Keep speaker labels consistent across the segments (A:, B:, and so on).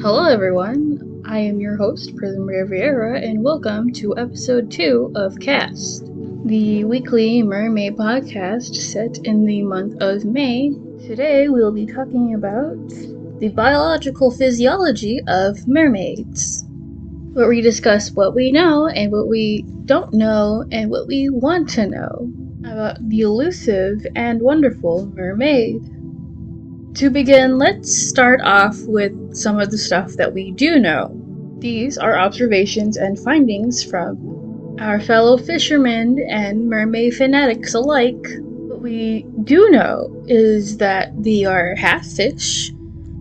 A: Hello everyone, I am your host, Prism and welcome to episode 2 of Cast, the weekly mermaid podcast set in the month of May. Today we'll be talking about the biological physiology of mermaids, where we discuss what we know and what we don't know and what we want to know about the elusive and wonderful mermaid. To begin, let's start off with some of the stuff that we do know. These are observations and findings from our fellow fishermen and mermaid fanatics alike. What we do know is that they are half fish,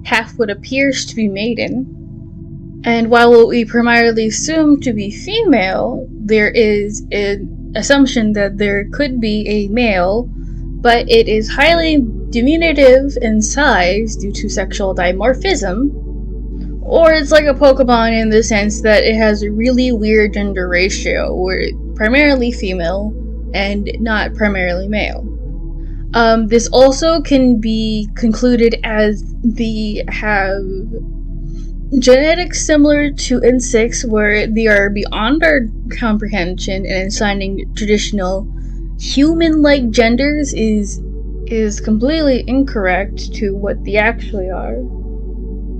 A: half what appears to be maiden, and while what we primarily assume to be female, there is an assumption that there could be a male, but it is highly diminutive in size due to sexual dimorphism, or it's like a Pokemon in the sense that it has a really weird gender ratio where it's primarily female and not primarily male. This also can be concluded as they have genetics similar to insects where they are beyond our comprehension, and assigning traditional human-like genders is completely incorrect to what they actually are.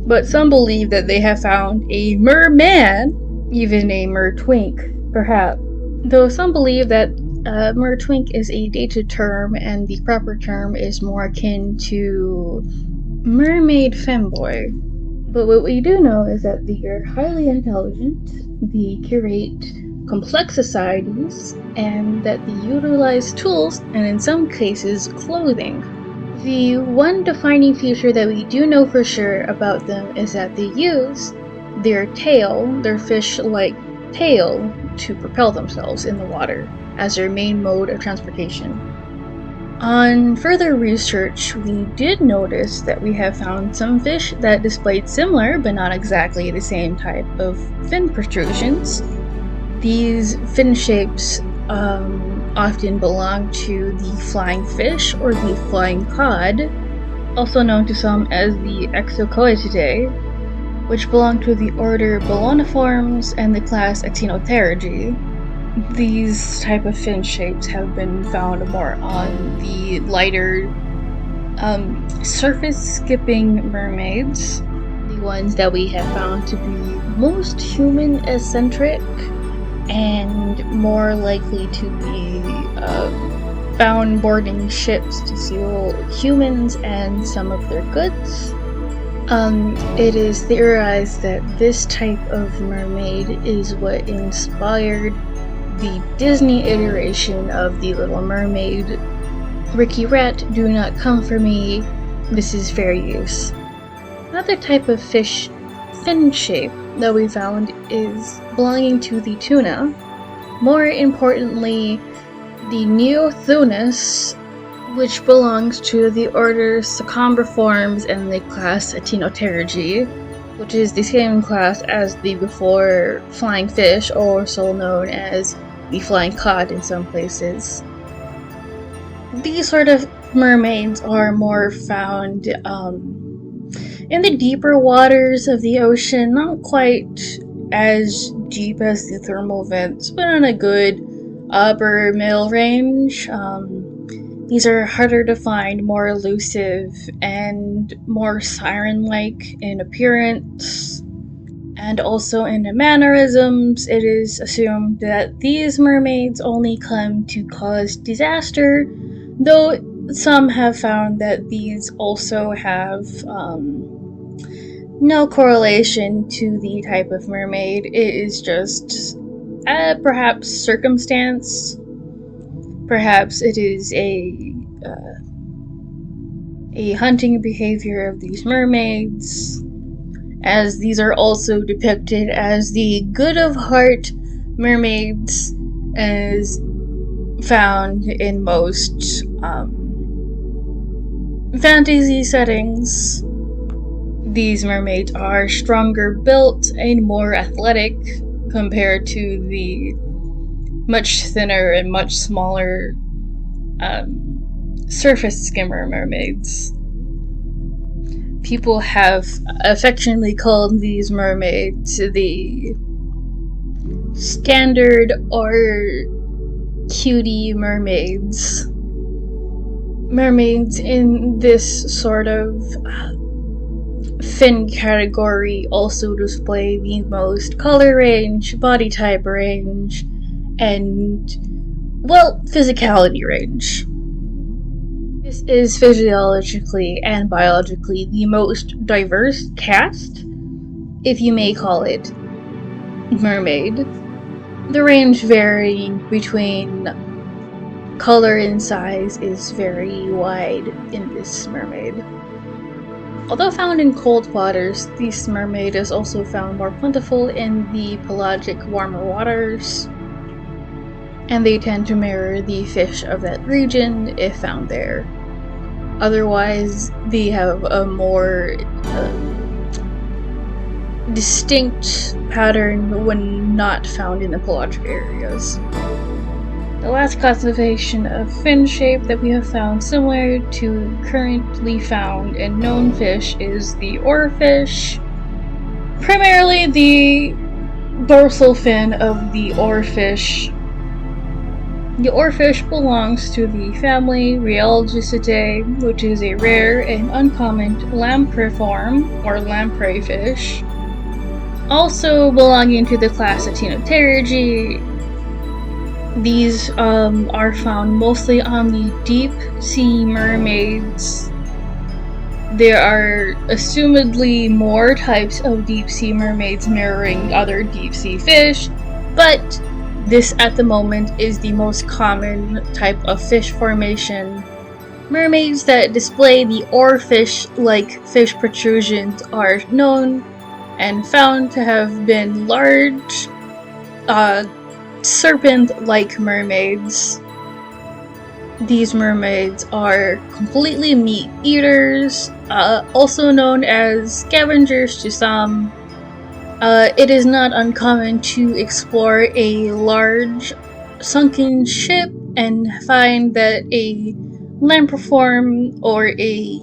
A: But some believe that they have found a merman, even a mertwink, perhaps. Though some believe that mertwink is a dated term and the proper term is more akin to mermaid femboy. But what we do know is that they are highly intelligent, they curate complex societies, and that they utilize tools and in some cases clothing. The one defining feature that we do know for sure about them is that they use their tail, their fish-like tail, to propel themselves in the water as their main mode of transportation. On further research, we did notice that we have found some fish that displayed similar but not exactly the same type of fin protrusions. These fin shapes often belong to the flying fish or the flying cod, also known to some as the Exocoetidae, which belong to the order Beloniformes and the class Actinopterygii. These type of fin shapes have been found more on the lighter surface-skipping mermaids, the ones that we have found to be most human-eccentric and more likely to be found boarding ships to steal humans and some of their goods. It is theorized that this type of mermaid is what inspired the Disney iteration of The Little Mermaid. Ricky Rat, do not come for me, this is fair use. Another type of fish fin shape that we found is belonging to the tuna. More importantly, the Neothunus, which belongs to the order Secombriformes and the class Actinopterygii, which is the same class as the before flying fish, also known as the flying cod in some places. These sort of mermaids are more found in the deeper waters of the ocean, not quite as deep as the thermal vents, but in a good upper middle range. These are harder to find, more elusive, and more siren-like in appearance, and also in the mannerisms. It is assumed that these mermaids only come to cause disaster, though some have found that these also have no correlation to the type of mermaid. It is just perhaps circumstance. Perhaps it is a hunting behavior of these mermaids, as these are also depicted as the good of heart mermaids as found in most fantasy settings. These mermaids are stronger built and more athletic compared to the much thinner and much smaller surface skimmer mermaids. people have affectionately called these mermaids the standard or cutie mermaids. Mermaids in this sort of fin category also display the most color range, body type range, and, well, physicality range. This is physiologically and biologically the most diverse cast, if you may call it, mermaid. The range varying between color and size is very wide in this mermaid. Although found in cold waters, this mermaid is also found more plentiful in the pelagic warmer waters, and they tend to mirror the fish of that region if found there. Otherwise, they have a more distinct pattern when not found in the pelagic areas. The last classification of fin shape that we have found similar to currently found and known fish is the Oarfish. Primarily the dorsal fin of the Oarfish. The Oarfish belongs to the family Rheologicidae, which is a rare and uncommon lampriform or lamprey fish. Also belonging to the class Actinopterygii. These are found mostly on the deep sea mermaids. There are assumedly more types of deep sea mermaids mirroring other deep sea fish, but this at the moment is the most common type of fish formation. Mermaids that display the oarfish-like fish protrusions are known and found to have been large, serpent-like mermaids. These mermaids are completely meat eaters, also known as scavengers to some. It is not uncommon to explore a large sunken ship and find that a lampriform or a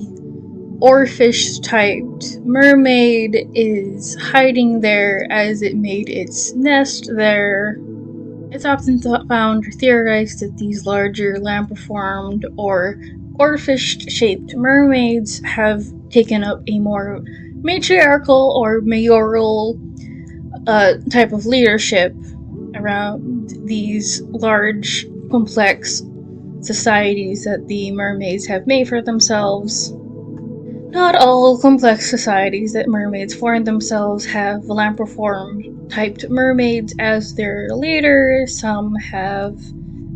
A: oarfish-typed mermaid is hiding there as it made its nest there. It's often found or theorized that these larger lampriformed or oarfish-shaped mermaids have taken up a more matriarchal or mayoral type of leadership around these large, complex societies that the mermaids have made for themselves. Not all complex societies that mermaids form themselves have lampriform-typed mermaids as their leader. Some have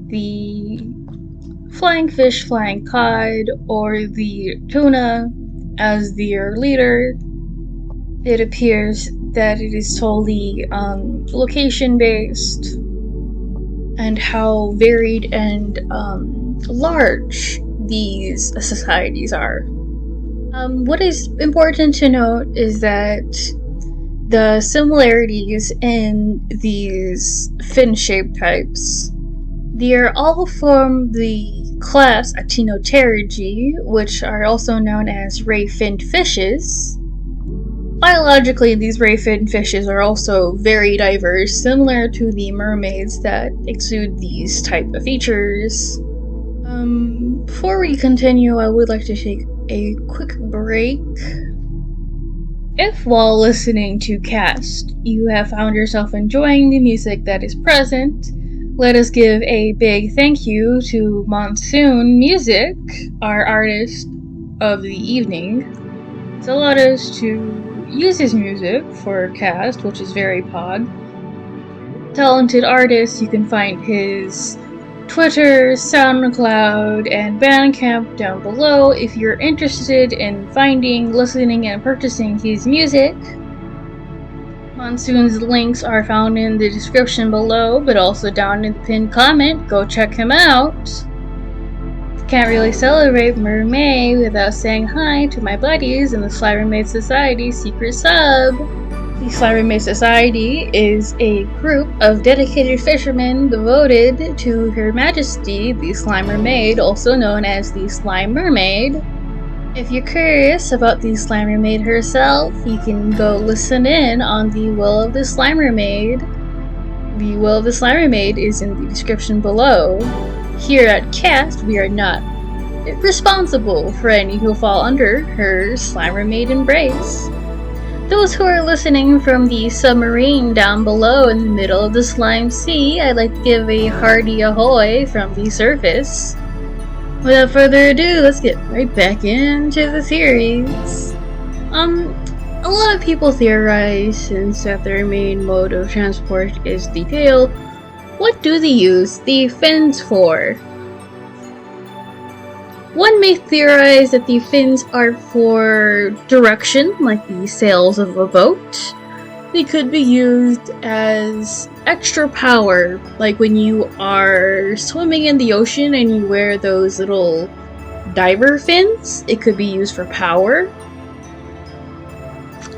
A: the flying fish, flying cod, or the tuna as their leader. It appears that it is solely location-based, and how varied and large these societies are. What is important to note is that the similarities in these fin-shaped types, they are all from the class Actinopterygii, which are also known as ray-finned fishes. Biologically, these ray-finned fishes are also very diverse, similar to the mermaids that exude these type of features. Before we continue, I would like to take a quick break. If while listening to Cast, you have found yourself enjoying the music that is present, let us give a big thank you to Monsoon Music, our artist of the evening. It's allowed us to use his music for Cast, which is very pog. Talented artist, you can find his Twitter, SoundCloud, and Bandcamp down below if you're interested in finding, listening, and purchasing his music. Monsoon's links are found in the description below, but also down in the pinned comment. Go check him out. Can't really celebrate Mermaid without saying hi to my buddies in the Slimermaid Society secret sub. The Slimermaid Society is a group of dedicated fishermen devoted to Her Majesty, the Slimermaid, also known as the Slimermaid. If you're curious about the Slimermaid herself, you can go listen in on the Will of the Slimermaid. The Will of the Slimermaid is in the description below. Here at Cast, we are not responsible for any who fall under her Slimermaid embrace. Those who are listening from the submarine down below in the middle of the slime sea, I'd like to give a hearty ahoy from the surface. Without further ado, let's get right back into the series. A lot of people theorize, since that their main mode of transport is the tail, what do they use the fins for? One may theorize that the fins are for direction, like the sails of a boat. They could be used as extra power, like when you are swimming in the ocean and you wear those little diver fins. It could be used for power.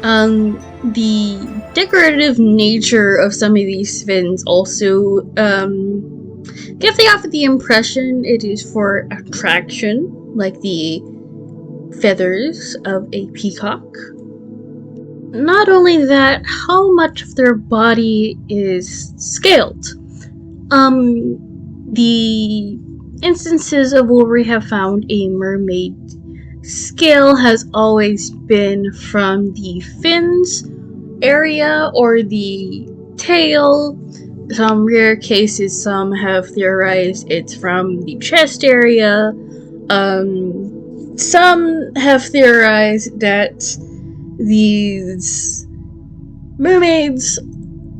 A: The decorative nature of some of these fins also give off the impression it is for attraction, like the feathers of a peacock. Not only that, how much of their body is scaled. The instances of where we have found a mermaid scale has always been from the fins area or the tail. Some rare cases, some have theorized it's from the chest area. Some have theorized that these mermaids,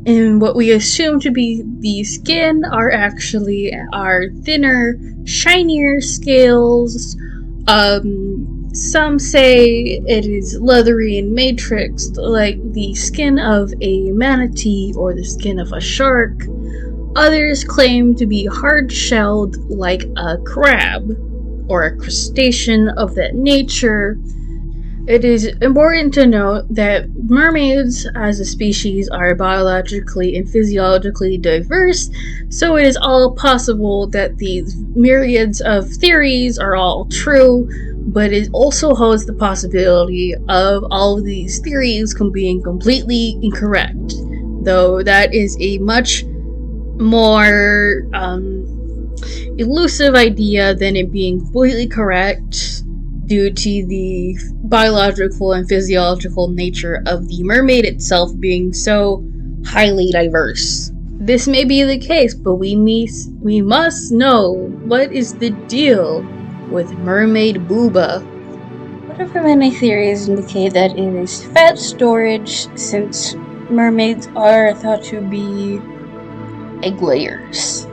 A: in what we assume to be the skin, are actually our thinner, shinier scales. Some say it is leathery and matrixed, like the skin of a manatee or the skin of a shark. Others claim to be hard-shelled, like a crab or a crustacean of that nature. It is important to note that mermaids as a species are biologically and physiologically diverse, so it is all possible that these myriads of theories are all true, but it also holds the possibility of all of these theories being completely incorrect, though that is a much more elusive idea than it being completely correct, due to the biological and physiological nature of the mermaid itself being so highly diverse. This may be the case, but we must know what is the deal with mermaid booba. One of many theories indicate that it is fat storage, since mermaids are thought to be egg layers,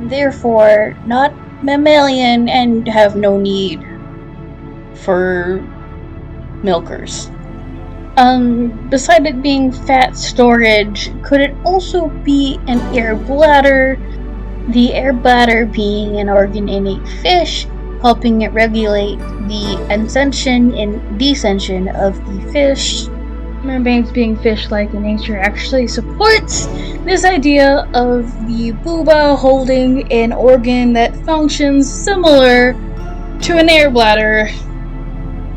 A: therefore not mammalian and have no need for milkers. Beside it being fat storage, could it also be an air bladder? The air bladder being an organ in a fish, helping it regulate the ascension and descension of the fish. Mermaids being fish-like in nature actually supports this idea of the booba holding an organ that functions similar to an air bladder.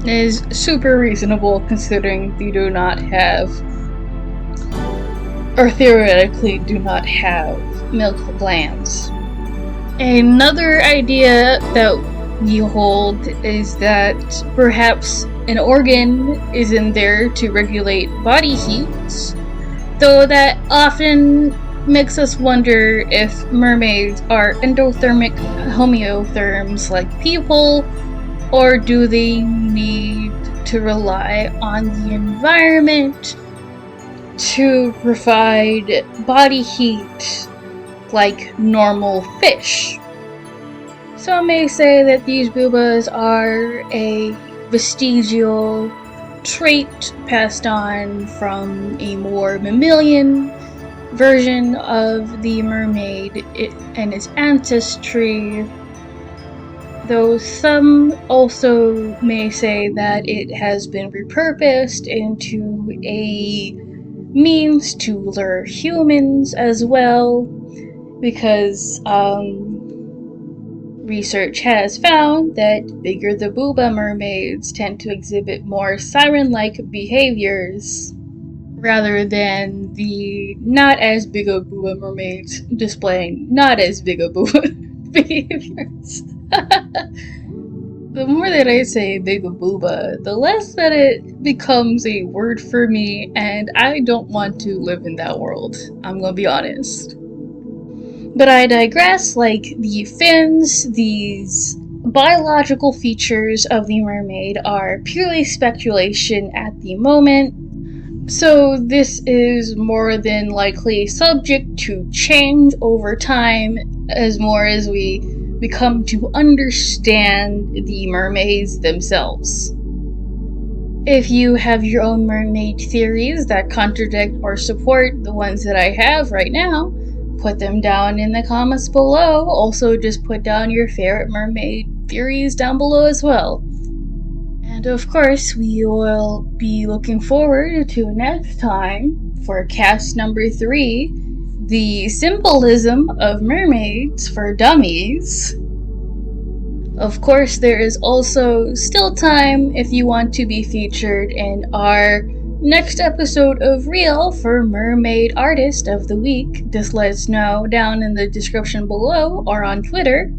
A: Is super reasonable considering they do not have, or theoretically do not have, milk glands. Another idea that we hold is that perhaps an organ is in there to regulate body heat, though that often makes us wonder if mermaids are endothermic homeotherms like people, or do they need to rely on the environment to provide body heat like normal fish? Some may say that these boobas are a vestigial trait passed on from a more mammalian version of the mermaid and its ancestry, though some also may say that it has been repurposed into a means to lure humans as well, because Research has found that bigger the booba mermaids tend to exhibit more siren-like behaviors, rather than the not as big a booba mermaids displaying not as big a booba behaviors. The more that I say big booba, the less that it becomes a word for me, and I don't want to live in that world. I'm gonna be honest. But I digress. Like the fins, these biological features of the mermaid are purely speculation at the moment. So this is more than likely subject to change over time as more as we become to understand the mermaids themselves. If you have your own mermaid theories that contradict or support the ones that I have right now, put them down in the comments below. Also, just put down your favorite mermaid theories down below as well. And of course, we will be looking forward to next time for cast number 3, the symbolism of mermaids for dummies. Of course, there is also still time if you want to be featured in our next episode of Reel for Mermaid Artist of the Week. Just let us know down in the description below or on Twitter.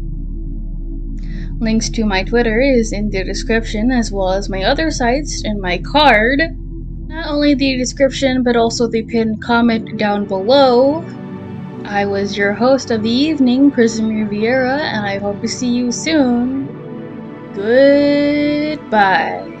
A: Links to my Twitter is in the description, as well as my other sites and my card. Not only the description, but also the pinned comment down below. I was your host of the evening, Prism Riviera, and I hope to see you soon. Goodbye.